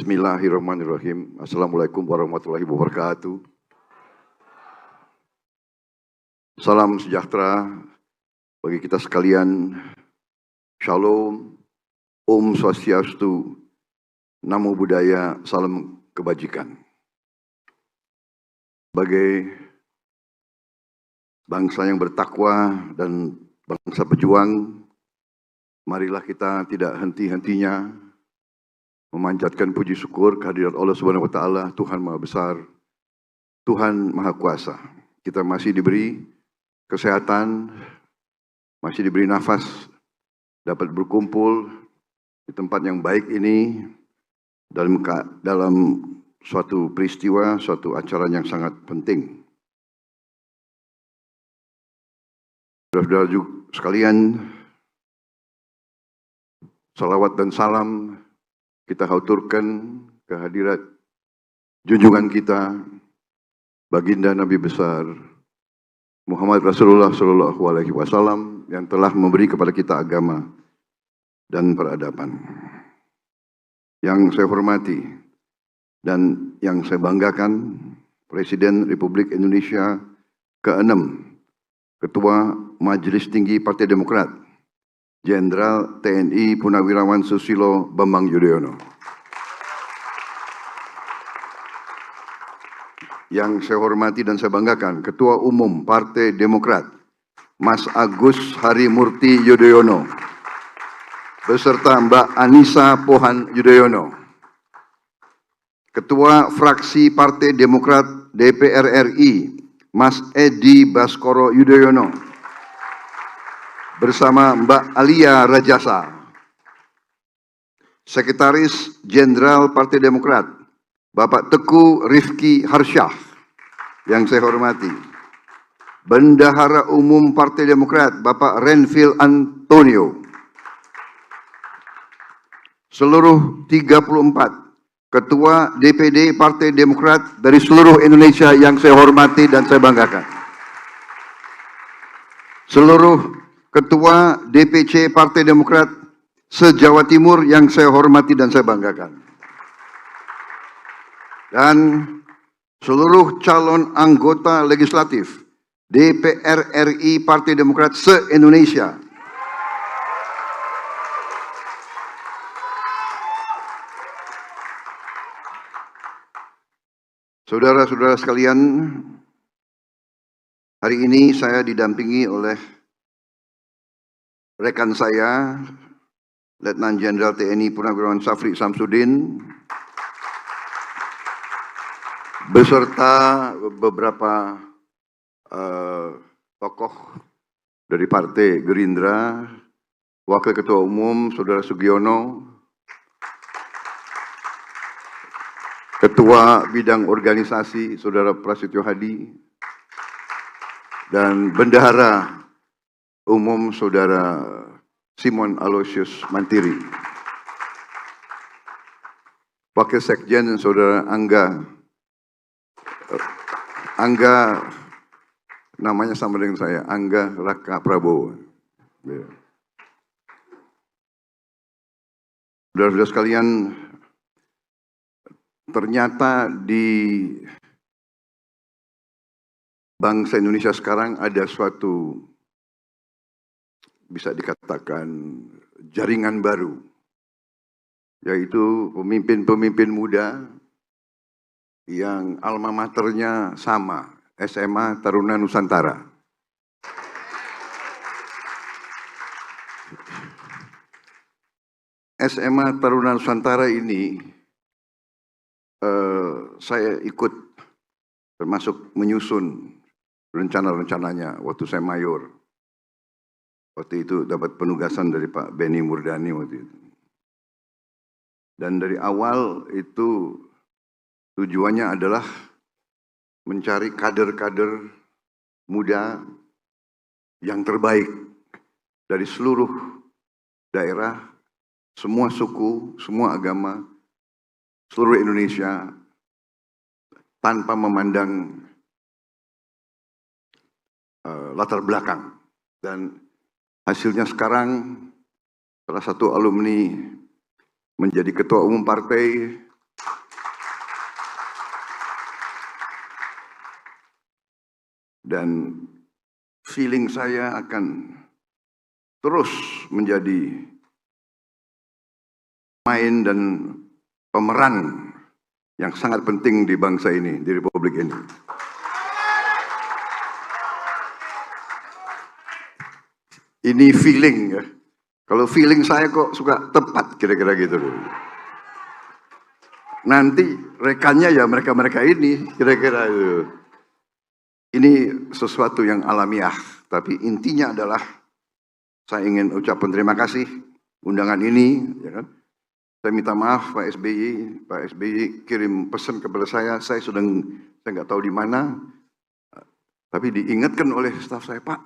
Bismillahirrahmanirrahim. Assalamualaikum warahmatullahi wabarakatuh. Salam sejahtera bagi kita sekalian. Shalom, Om Swastiastu, Namo Buddhaya, salam kebajikan. Sebagai bangsa yang bertakwa dan bangsa pejuang, marilah kita tidak henti-hentinya memanjatkan puji syukur kehadirat Allah Subhanahu wa taala, Tuhan Maha Besar, Tuhan Maha Kuasa. Kita masih diberi kesehatan, masih diberi nafas, dapat berkumpul di tempat yang baik ini dalam suatu peristiwa, suatu acara yang sangat penting. Saudara-saudara sekalian, salawat dan salam kita haturkan kehadirat junjungan kita, baginda Nabi besar Muhammad Rasulullah Shallallahu Alaihi Wasallam yang telah memberi kepada kita agama dan peradaban. Yang saya hormati dan yang saya banggakan, Presiden Republik Indonesia ke-6, Ketua Majelis Tinggi Partai Demokrat, Jenderal TNI Purnawirawan Susilo Bambang Yudhoyono. Yang saya hormati dan saya banggakan, Ketua Umum Partai Demokrat, Mas Agus Harimurti Yudhoyono, beserta Mbak Anissa Pohan Yudhoyono. Ketua Fraksi Partai Demokrat DPR RI, Mas Edi Baskoro Yudhoyono, bersama Mbak Alia Rajasa. Sekretaris Jenderal Partai Demokrat, Bapak Teguh Rifki Harsyah, yang saya hormati. Bendahara Umum Partai Demokrat, Bapak Renvil Antonio. Seluruh 34 Ketua DPD Partai Demokrat dari seluruh Indonesia yang saya hormati dan saya banggakan. Seluruh Ketua DPC Partai Demokrat se-Jawa Timur yang saya hormati dan saya banggakan. Dan seluruh calon anggota legislatif DPR RI Partai Demokrat se-Indonesia. Saudara-saudara sekalian, hari ini saya didampingi oleh rekan saya, Letnan Jenderal TNI Purnawirawan Syafri Samsudin, beserta beberapa tokoh dari Partai Gerindra, Wakil Ketua Umum Saudara Sugiono, Ketua Bidang Organisasi Saudara Prasetyo Hadi, dan Bendahara Umum Saudara Simon Aloysius Mantiri. Wakil Sekjen Saudara Angga, namanya sama dengan saya, Angga Raka Prabowo. Saudara-saudara sekalian, ternyata di bangsa Indonesia sekarang ada suatu, bisa dikatakan, jaringan baru, yaitu pemimpin-pemimpin muda yang alma maternya sama, SMA Taruna Nusantara. SMA Taruna Nusantara ini saya ikut termasuk menyusun rencana-rencananya waktu saya mayor. Waktu itu dapat penugasan dari Pak Benny Murdani waktu itu. Dan dari awal itu tujuannya adalah mencari kader-kader muda yang terbaik dari seluruh daerah, semua suku, semua agama, seluruh Indonesia, tanpa memandang latar belakang. Dan hasilnya sekarang salah satu alumni menjadi ketua umum partai, dan feeling saya akan terus menjadi main dan pemeran yang sangat penting di bangsa ini, di Republik ini. Ini feeling ya. Kalau feeling saya kok suka tepat kira-kira gitu. Nanti rekannya ya mereka-mereka ini kira-kira itu. Ini sesuatu yang alamiah, tapi intinya adalah saya ingin ucapkan terima kasih undangan ini, ya kan? Saya minta maaf Pak SBY kirim pesan kepada saya nggak tahu di mana, tapi diingatkan oleh staf saya, Pak,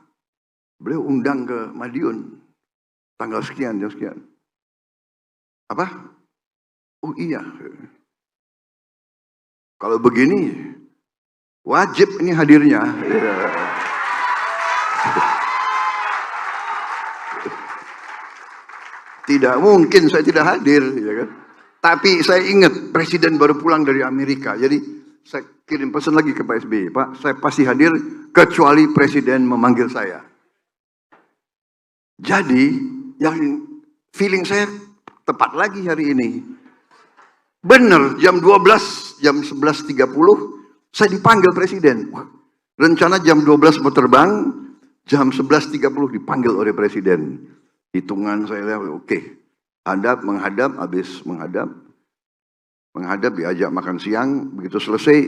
beliau undang ke Madiun tanggal sekian, jam sekian. Apa? Oh iya. Kalau begini, wajib ini hadirnya. Ya. Tidak mungkin saya tidak hadir, ya kan? Tapi saya ingat Presiden baru pulang dari Amerika, jadi saya kirim pesan lagi ke Pak SBY, Pak, saya pasti hadir kecuali Presiden memanggil saya. Jadi yang feeling saya tepat lagi hari ini. Benar, jam 12, jam 11.30 saya dipanggil Presiden. Rencana jam 12 mau terbang, jam 11.30 dipanggil oleh Presiden. Hitungan saya lihat, oke. Menghadap, habis menghadap diajak makan siang, begitu selesai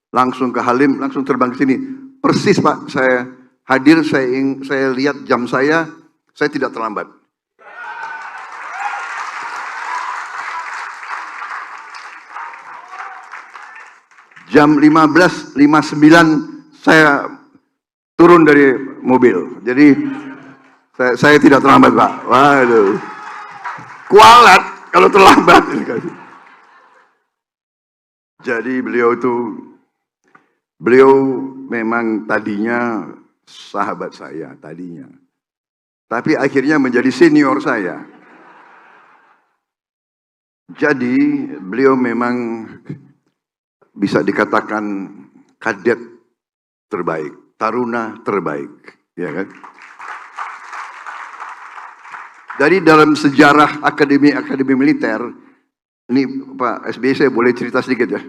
langsung ke Halim, langsung terbang ke sini. Persis Pak, saya hadir, saya lihat jam saya tidak terlambat. Jam 15.59 saya turun dari mobil. Jadi saya tidak terlambat, Pak. Waduh. Kualat kalau terlambat. Jadi beliau memang tadinya sahabat saya, tadinya. Tapi akhirnya menjadi senior saya. Jadi beliau memang bisa dikatakan kadet terbaik, taruna terbaik, ya kan? Dari dalam sejarah akademi militer, ini Pak SBY saya boleh cerita sedikit ya?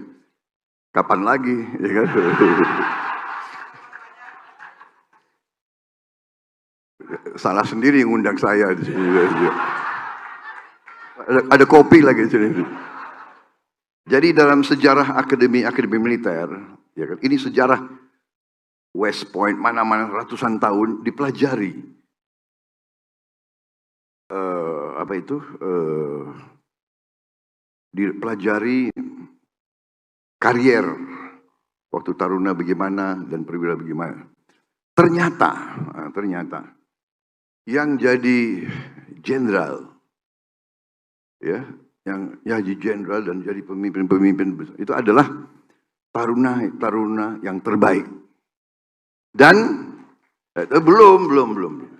Kapan lagi, ya kan? Salah sendiri yang undang saya di sini. Ada kopi lagi di sini. Jadi dalam sejarah akademi militer, ya kan? Ini sejarah West Point, mana-mana ratusan tahun dipelajari. Dipelajari karier waktu taruna bagaimana dan perwira bagaimana. Ternyata yang jadi jenderal, ya, yang jadi jenderal dan jadi pemimpin itu adalah taruna yang terbaik. Dan belum.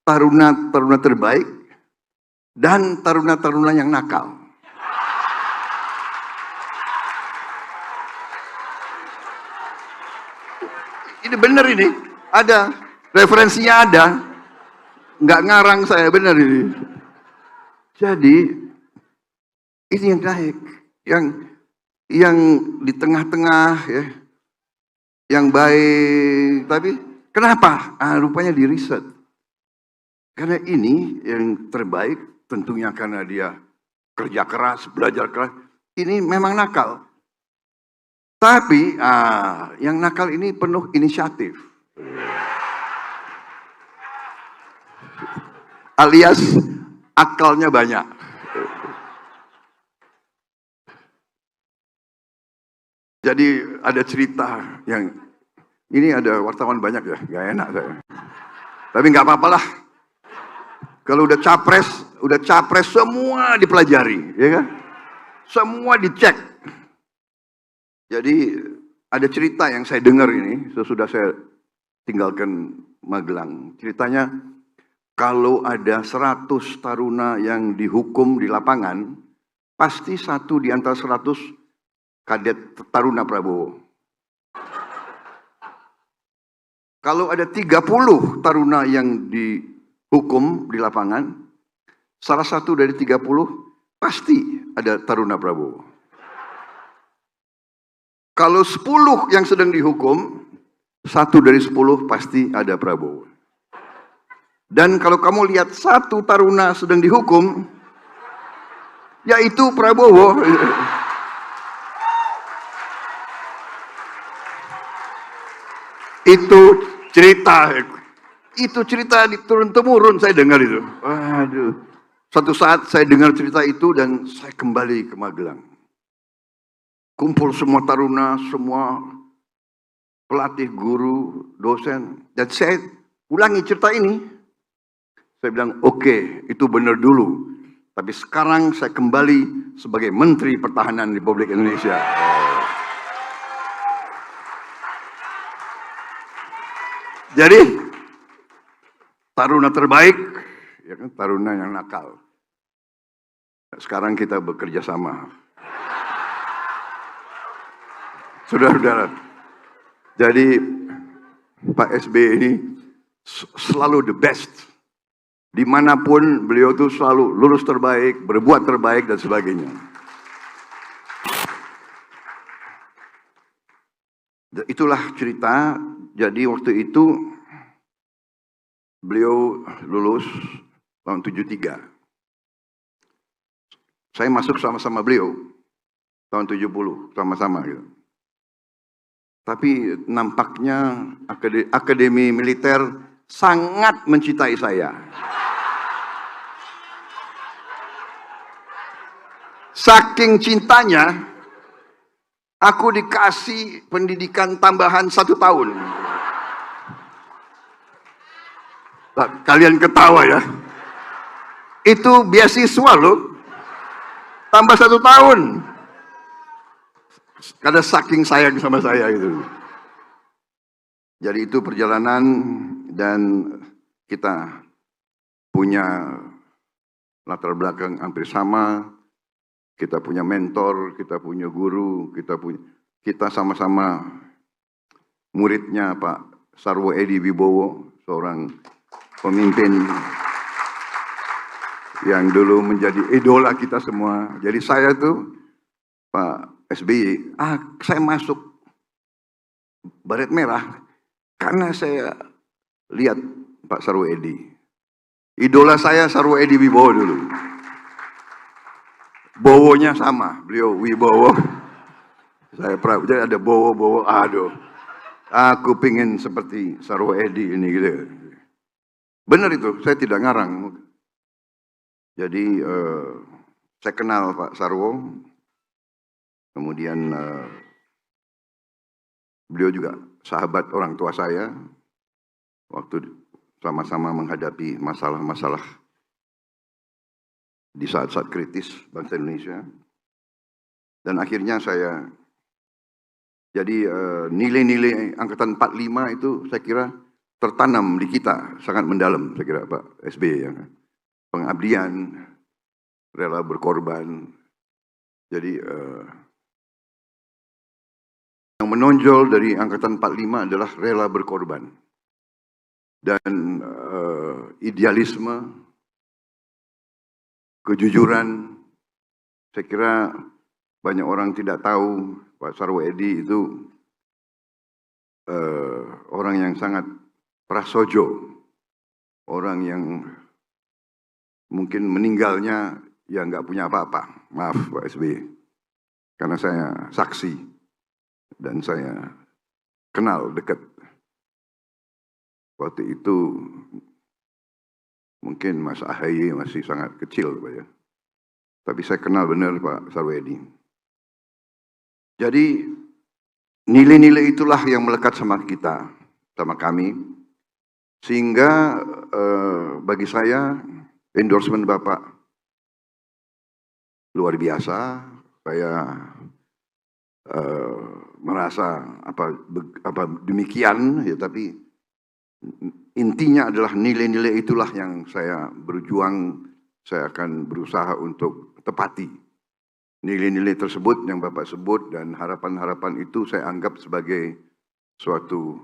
Taruna terbaik dan taruna yang nakal. Ini benar ini, ada referensinya, ada, nggak ngarang saya, benar ini. Jadi ini yang naik, yang di tengah-tengah ya, yang baik. Tapi kenapa? Rupanya di riset. Karena ini yang terbaik tentunya karena dia kerja keras, belajar keras. Ini memang nakal. Tapi yang nakal ini penuh inisiatif. Alias akalnya banyak. Jadi ada cerita yang ini ada wartawan banyak ya, gak enak saya. Tapi nggak apa-apalah. Kalau udah capres semua dipelajari, ya kan? Semua dicek. Jadi ada cerita yang saya dengar ini sesudah saya tinggalkan Magelang. Ceritanya kalau ada 100 taruna yang dihukum di lapangan, pasti satu di antara 100 kadet taruna Prabowo. Kalau ada 30 taruna yang dihukum di lapangan, salah satu dari 30 pasti ada taruna Prabowo. Kalau 10 yang sedang dihukum, 1 dari 10 pasti ada Prabowo. Dan kalau kamu lihat 1 taruna sedang dihukum, yaitu Prabowo. Itu cerita turun-temurun saya dengar itu. Waduh. Suatu saat saya dengar cerita itu dan saya kembali ke Magelang. Kumpul semua taruna, semua pelatih, guru, dosen. Dan saya ulangi cerita ini. Saya bilang, oke, itu benar dulu. Tapi sekarang saya kembali sebagai Menteri Pertahanan Republik Indonesia. Jadi, taruna terbaik, ya kan, taruna yang nakal. Sekarang kita bekerja sama. Saudara-saudara, jadi Pak SBY ini selalu the best. Dimanapun beliau tuh selalu lulus terbaik, berbuat terbaik, dan sebagainya. Itulah cerita. Jadi waktu itu beliau lulus tahun 73. Saya masuk sama-sama beliau tahun 70, sama-sama gitu. Tapi nampaknya Akademi Militer sangat mencintai saya. Saking cintanya, aku dikasih pendidikan tambahan 1 tahun. Kalian ketawa ya. Itu beasiswa loh. Tambah 1 tahun. Karena saking sayang sama saya gitu. Jadi itu perjalanan dan kita punya latar belakang hampir sama. Kita punya mentor, kita punya guru, kita sama-sama muridnya Pak Sarwo Edi Wibowo, seorang pemimpin yang dulu menjadi idola kita semua. Jadi saya tuh Pak SBY, saya masuk Baret Merah karena saya lihat Pak Sarwo Edi. Idola saya Sarwo Edi Wibowo dulu. Bowonya sama, beliau Wibowo. Saya jadi ada Bowo, aduh. Aku pingin seperti Sarwo Edi ini gitu. Benar itu, saya tidak ngarang. Jadi saya kenal Pak Sarwo. Kemudian beliau juga sahabat orang tua saya. Waktu sama-sama menghadapi masalah-masalah di saat-saat kritis bangsa Indonesia. Dan akhirnya saya, jadi nilai-nilai angkatan 45 itu saya kira tertanam di kita, sangat mendalam saya kira Pak SBY. Ya. Pengabdian, rela berkorban. Jadi yang menonjol dari angkatan 45 adalah rela berkorban. Dan idealisme, kejujuran. Saya kira banyak orang tidak tahu Pak Sarwo Edi itu orang yang sangat prasojo, orang yang mungkin meninggalnya ya nggak punya apa-apa. Maaf Pak SBY, karena saya saksi dan saya kenal dekat. Waktu itu mungkin Mas AHY masih sangat kecil, Pak ya. Tapi saya kenal benar Pak Sarwo Edi. Jadi nilai-nilai itulah yang melekat sama kita, sama kami. Sehingga bagi saya endorsement Bapak luar biasa. Saya merasa apa demikian ya, tapi intinya adalah nilai-nilai itulah yang saya berjuang, saya akan berusaha untuk tepati. Nilai-nilai tersebut yang Bapak sebut dan harapan-harapan itu saya anggap sebagai suatu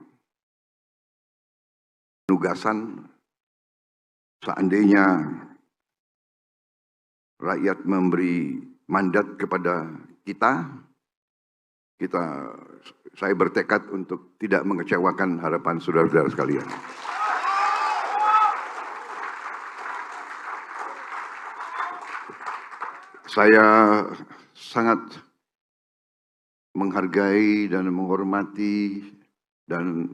penugasan seandainya rakyat memberi mandat kepada kita, saya bertekad untuk tidak mengecewakan harapan saudara-saudara sekalian. Saya sangat menghargai dan menghormati dan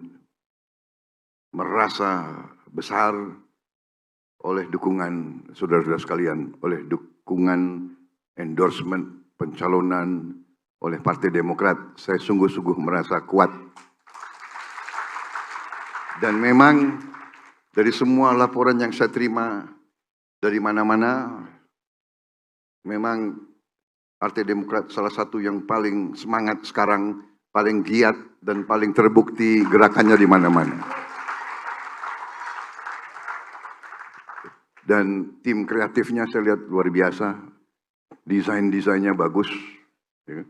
merasa besar oleh dukungan saudara-saudara sekalian, oleh dukungan endorsement pencalonan oleh Partai Demokrat. Saya sungguh-sungguh merasa kuat. Dan memang dari semua laporan yang saya terima dari mana-mana, memang Partai Demokrat salah satu yang paling semangat sekarang, paling giat dan paling terbukti gerakannya di mana-mana. Dan tim kreatifnya saya lihat luar biasa, desain-desainnya bagus. Ya.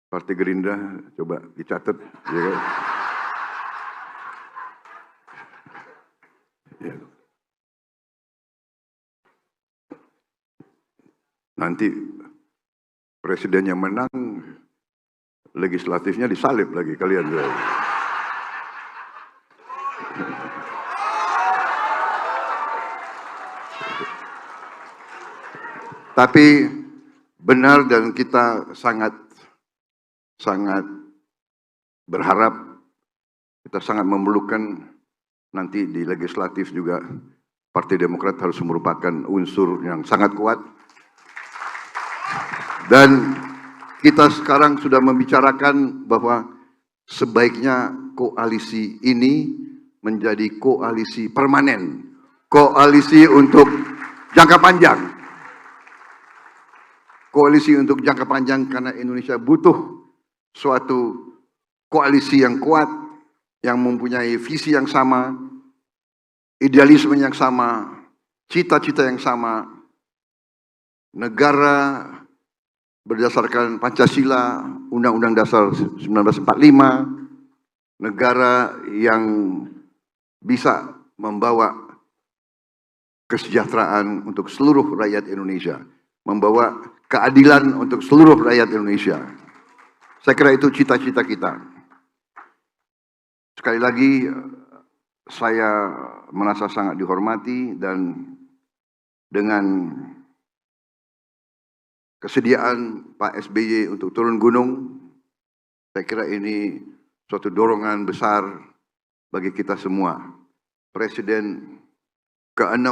Partai Gerindra coba dicatat. Ya. Ya. Nanti presidennya menang, legislatifnya disalib lagi kalian. Tapi benar dan kita sangat berharap, kita sangat memerlukan nanti di legislatif juga Partai Demokrat harus merupakan unsur yang sangat kuat. Dan kita sekarang sudah membicarakan bahwa sebaiknya koalisi ini menjadi koalisi permanen, koalisi untuk jangka panjang. Koalisi untuk jangka panjang karena Indonesia butuh suatu koalisi yang kuat, yang mempunyai visi yang sama, idealisme yang sama, cita-cita yang sama, negara berdasarkan Pancasila, Undang-Undang Dasar 1945, negara yang bisa membawa kesejahteraan untuk seluruh rakyat Indonesia, membawa keadilan untuk seluruh rakyat Indonesia. Saya kira itu cita-cita kita. Sekali lagi, saya merasa sangat dihormati dan dengan kesediaan Pak SBY untuk turun gunung, saya kira ini suatu dorongan besar bagi kita semua. Presiden ke-6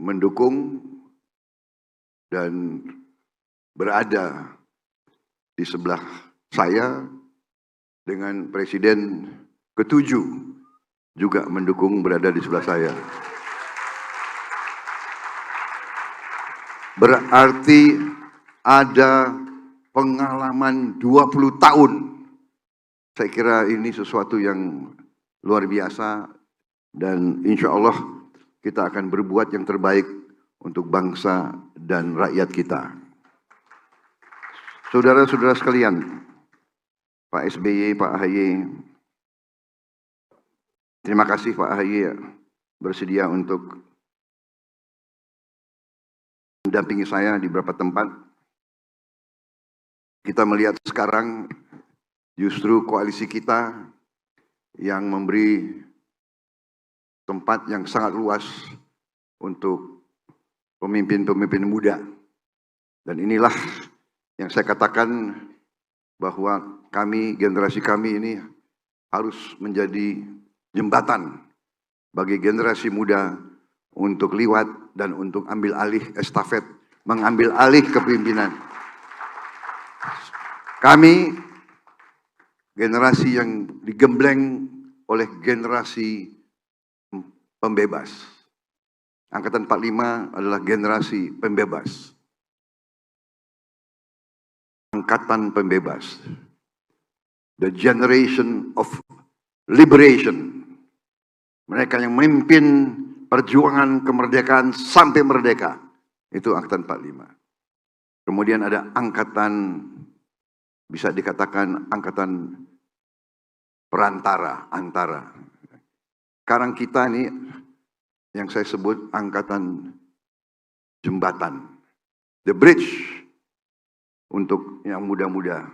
mendukung dan berada di sebelah saya, dengan Presiden ke-7 juga mendukung berada di sebelah saya. Berarti ada pengalaman 20 tahun. Saya kira ini sesuatu yang luar biasa dan insya Allah kita akan berbuat yang terbaik untuk bangsa dan rakyat kita. Saudara-saudara sekalian, Pak SBY, Pak AHY, terima kasih Pak AHY bersedia untuk mendampingi saya di beberapa tempat. Kita melihat sekarang justru koalisi kita yang memberi tempat yang sangat luas untuk pemimpin-pemimpin muda. Dan inilah yang saya katakan bahwa kami, generasi kami ini harus menjadi jembatan bagi generasi muda untuk liwat dan untuk ambil alih estafet, mengambil alih kepemimpinan. Kami generasi yang digembleng oleh generasi pembebas. Angkatan 45 adalah generasi pembebas. Angkatan pembebas. The generation of liberation. Mereka yang memimpin perjuangan kemerdekaan sampai merdeka. Itu angkatan 45. Kemudian ada angkatan, bisa dikatakan angkatan perantara, antara. sekarang kita ini yang saya sebut angkatan jembatan, the bridge untuk yang muda-muda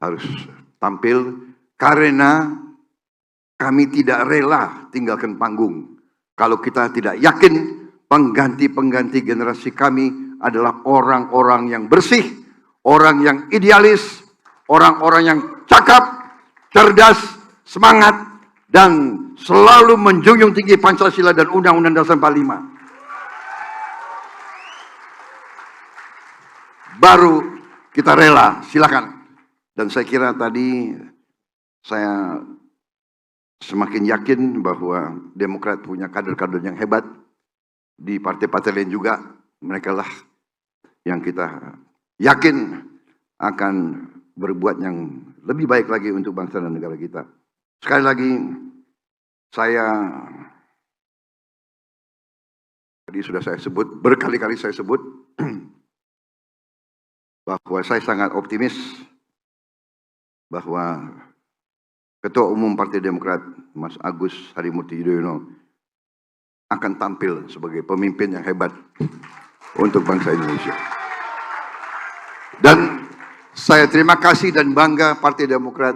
harus tampil karena kami tidak rela tinggalkan panggung kalau kita tidak yakin pengganti-pengganti generasi kami adalah orang-orang yang bersih, orang yang idealis, orang-orang yang cakap, cerdas, semangat, dan selalu menjunjung tinggi Pancasila dan Undang-Undang Dasar 45. Baru kita rela, silakan. Dan saya kira tadi saya semakin yakin bahwa Demokrat punya kader-kader yang hebat. Di partai-partai lain juga, mereka lah yang kita yakin akan berbuat yang lebih baik lagi untuk bangsa dan negara kita. Sekali lagi, tadi sudah saya sebut, berkali-kali saya sebut, bahwa saya sangat optimis bahwa Ketua Umum Partai Demokrat, Mas Agus Harimurti Yudhoyono, akan tampil sebagai pemimpin yang hebat untuk bangsa Indonesia. Dan saya terima kasih dan bangga Partai Demokrat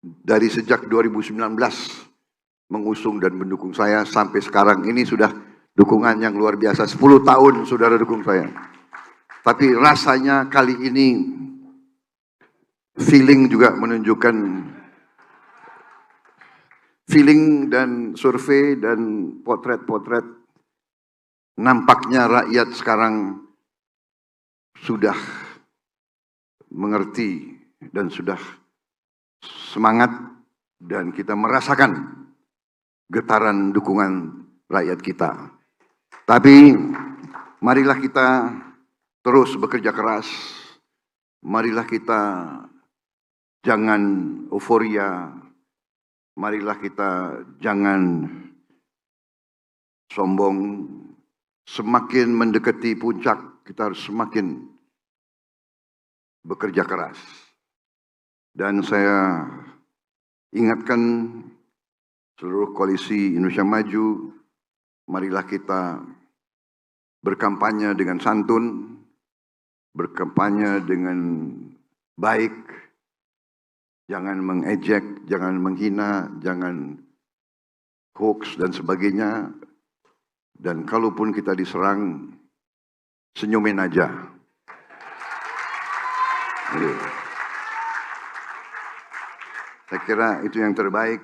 dari sejak 2019 mengusung dan mendukung saya sampai sekarang ini sudah dukungan yang luar biasa. 10 tahun saudara dukung saya. Tapi rasanya kali ini feeling juga menunjukkan, feeling dan survei dan potret-potret, nampaknya rakyat sekarang sudah mengerti dan sudah semangat, dan kita merasakan getaran dukungan rakyat kita. Tapi marilah kita terus bekerja keras, marilah kita jangan euforia, marilah kita jangan sombong. Semakin mendekati puncak, kita harus semakin bekerja keras. Dan saya ingatkan seluruh koalisi Indonesia Maju, marilah kita berkampanye dengan santun, berkampanye dengan baik, jangan mengejek, jangan menghina, jangan hoax dan sebagainya. Dan kalaupun kita diserang, senyumin aja. Saya kira itu yang terbaik,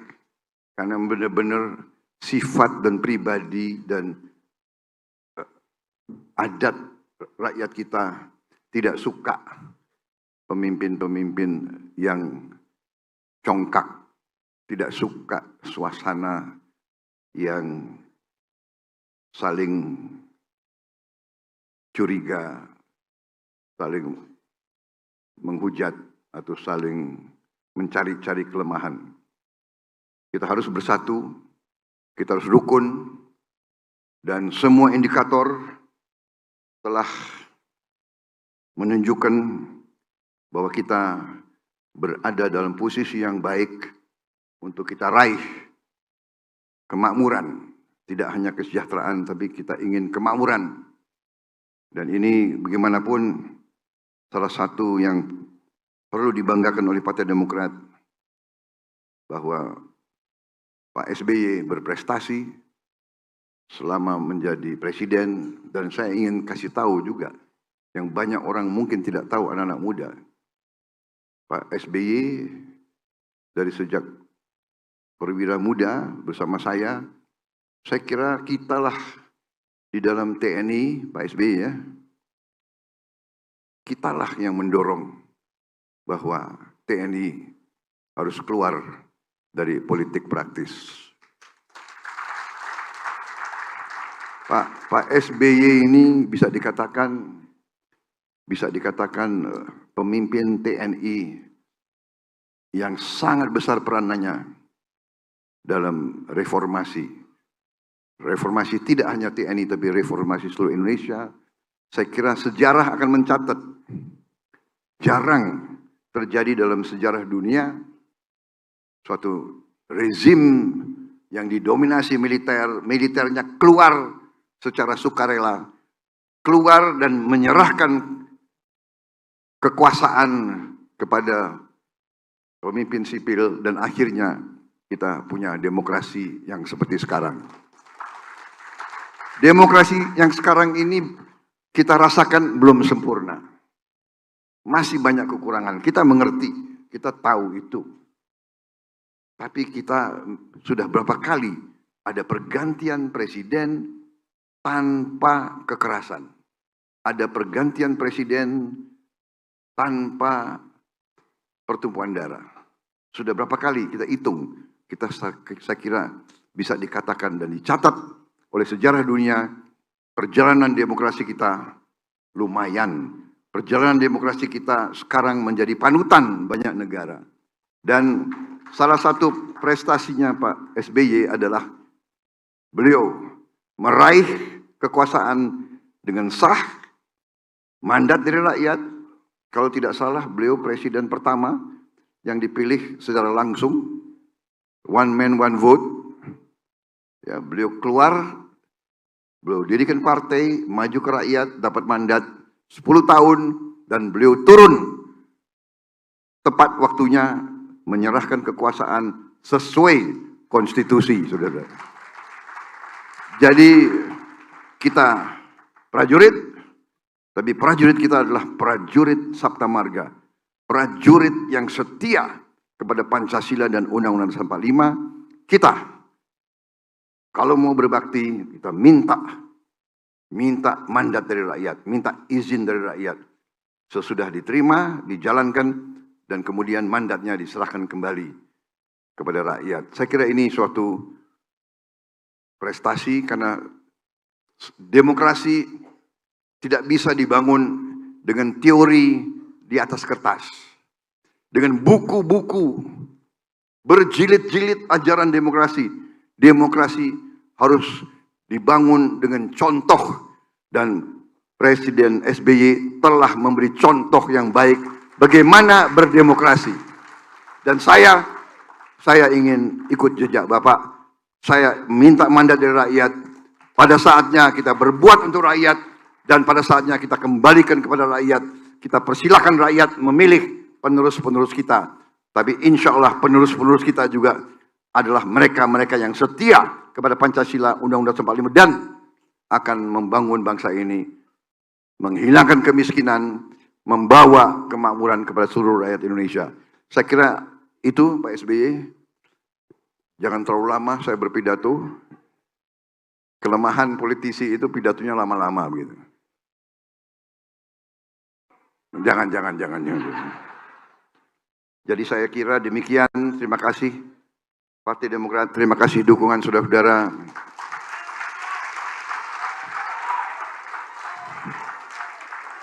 karena benar-benar sifat dan pribadi dan adat rakyat kita tidak suka pemimpin-pemimpin yang congkak, tidak suka suasana yang saling curiga, saling menghujat, atau saling mencari-cari kelemahan. Kita harus bersatu, kita harus rukun, dan semua indikator telah menunjukkan bahwa kita berada dalam posisi yang baik untuk kita raih kemakmuran. Tidak hanya kesejahteraan, tapi kita ingin kemakmuran. Dan ini bagaimanapun salah satu yang perlu dibanggakan oleh Partai Demokrat, bahwa Pak SBY berprestasi selama menjadi presiden. Dan saya ingin kasih tahu juga, yang banyak orang mungkin tidak tahu, anak-anak muda, Pak SBY dari sejak perwira muda bersama saya kira kitalah di dalam TNI, Pak SBY ya, kitalah yang mendorong bahwa TNI harus keluar dari politik praktis. Pak SBY ini bisa dikatakan pemimpin TNI yang sangat besar peranannya dalam reformasi. Reformasi tidak hanya TNI, tapi reformasi seluruh Indonesia. Saya kira sejarah akan mencatat, jarang terjadi dalam sejarah dunia suatu rezim yang didominasi militernya keluar secara sukarela, keluar dan menyerahkan kekuasaan kepada pemimpin sipil, dan akhirnya kita punya demokrasi yang seperti sekarang. Demokrasi yang sekarang ini kita rasakan belum sempurna. Masih banyak kekurangan. Kita mengerti, kita tahu itu. Tapi kita sudah berapa kali ada pergantian presiden tanpa kekerasan. Ada pergantian presiden tanpa pertumpahan darah. Sudah berapa kali kita hitung, saya kira bisa dikatakan dan dicatat oleh sejarah dunia, perjalanan demokrasi kita lumayan. Perjalanan demokrasi kita sekarang menjadi panutan banyak negara. Dan salah satu prestasinya Pak SBY adalah beliau meraih kekuasaan dengan sah, mandat dari rakyat. Kalau tidak salah, beliau presiden pertama yang dipilih secara langsung, one man one vote. Ya, beliau keluar, beliau dirikan partai, maju ke rakyat, dapat mandat 10 tahun, dan beliau turun tepat waktunya menyerahkan kekuasaan sesuai konstitusi, saudara. Jadi kita prajurit, tapi prajurit kita adalah prajurit Sabta Marga, prajurit yang setia kepada Pancasila dan Undang-Undang 45. Kita kalau mau berbakti, kita minta mandat dari rakyat, minta izin dari rakyat. Sesudah diterima, dijalankan, dan kemudian mandatnya diserahkan kembali kepada rakyat. Saya kira ini suatu prestasi, karena demokrasi tidak bisa dibangun dengan teori di atas kertas. Dengan buku-buku berjilid-jilid ajaran demokrasi. Demokrasi harus dibangun dengan contoh, dan Presiden SBY telah memberi contoh yang baik bagaimana berdemokrasi. Dan saya ingin ikut jejak Bapak. Saya minta mandat dari rakyat. Pada saatnya kita berbuat untuk rakyat, dan pada saatnya kita kembalikan kepada rakyat. Kita persilakan rakyat memilih penerus-penerus kita. Tapi insya Allah penerus-penerus kita juga adalah mereka-mereka yang setia kepada Pancasila, Undang-Undang 45, dan akan membangun bangsa ini, menghilangkan kemiskinan, membawa kemakmuran kepada seluruh rakyat Indonesia. Saya kira itu Pak SBY. Jangan terlalu lama saya berpidato. Kelemahan politisi itu pidatonya lama-lama begitu. Jangan. Jadi saya kira demikian. Terima kasih Partai Demokrat, terima kasih dukungan saudara-saudara.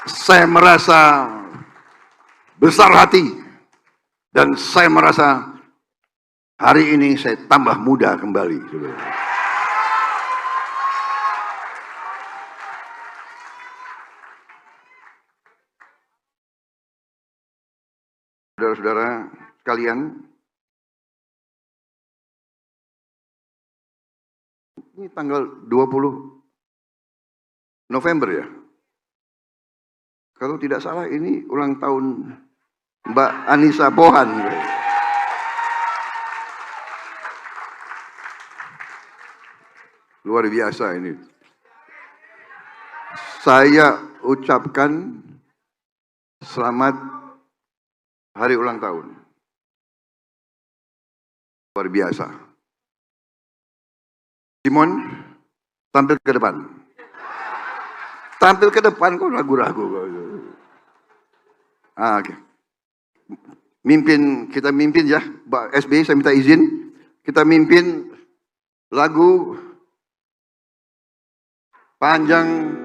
Saya merasa besar hati, dan saya merasa hari ini saya tambah muda kembali. Saudara-saudara sekalian, ini tanggal 20 November ya. Kalau tidak salah ini ulang tahun Mbak Anissa Pohan. Luar biasa ini. Saya ucapkan selamat hari ulang tahun. Luar biasa. Simon, tampil ke depan. Tampil ke depan kok ragu-ragu. Oke. Kita mimpin ya, Pak SBY, saya minta izin. Kita mimpin lagu panjang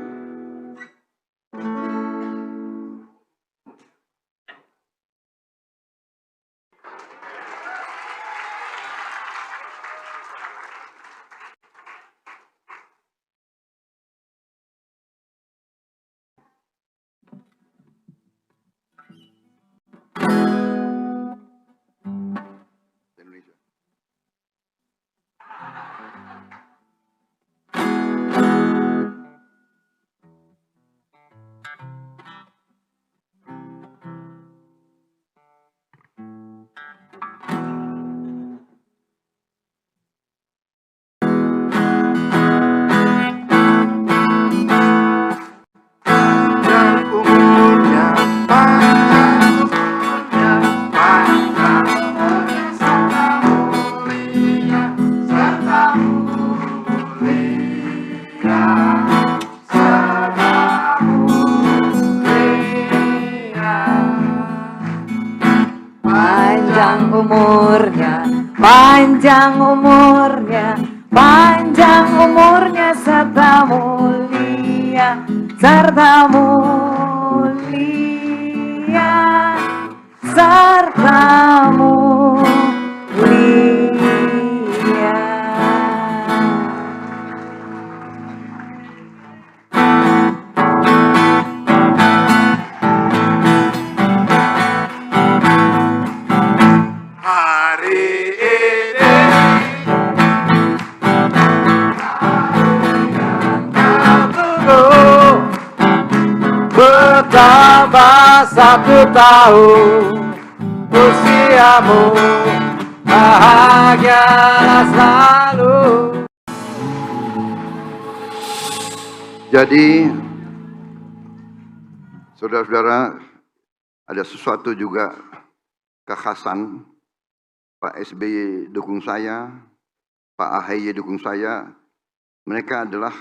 Indonesia. panjang umurnya, panjang umurnya, panjang umurnya serta mulia, serta mulia, serta mulia. Bertambah 1 tahun usiamu, bahagia selalu. Jadi, saudara-saudara, ada sesuatu juga kekhasan. Pak SBY dukung saya, Pak AHY dukung saya. Mereka adalah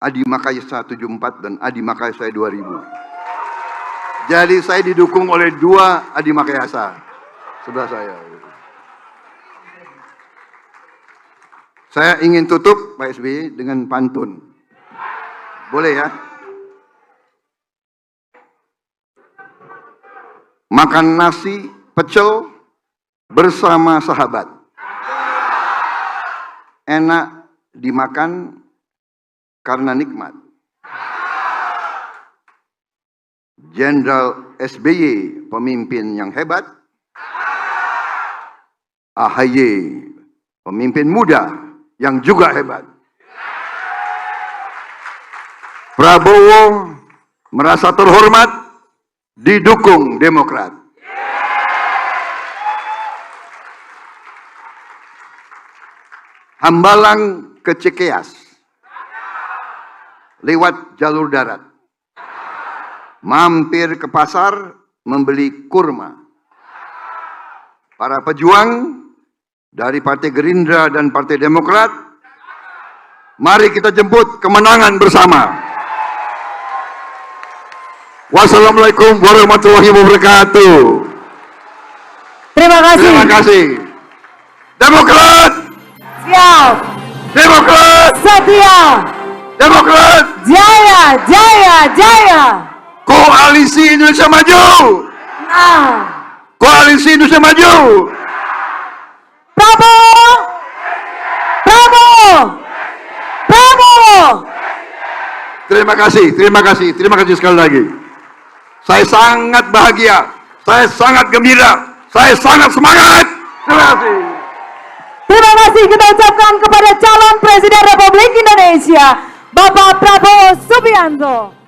Adi Makassar 74 dan Adi Makassar 2000. Jadi saya didukung oleh 2 Adi Makassar sebelah saya. Saya ingin tutup Pak SBY dengan pantun. Boleh ya? Makan nasi pecel bersama sahabat. Enak dimakan karena nikmat. Jenderal SBY pemimpin yang hebat. AHY pemimpin muda yang juga hebat. Prabowo merasa terhormat didukung Demokrat. Hambalang ke Cikeas lewat jalur darat, mampir ke pasar membeli kurma. Para pejuang dari Partai Gerindra dan Partai Demokrat, mari kita jemput kemenangan bersama. Wassalamualaikum warahmatullahi wabarakatuh. Terima kasih. Terima kasih. Demokrat Siap. Demokrat Setia. Demokrat Jaya, jaya, jaya. Koalisi Indonesia Maju. Nah. Koalisi Indonesia Maju. Prabowo. Prabowo. Prabowo. Terima kasih sekali lagi. Saya sangat bahagia, saya sangat gembira, saya sangat semangat. Terima kasih. Terima kasih kita ucapkan kepada calon Presiden Republik Indonesia, Bapak Prabowo Subianto.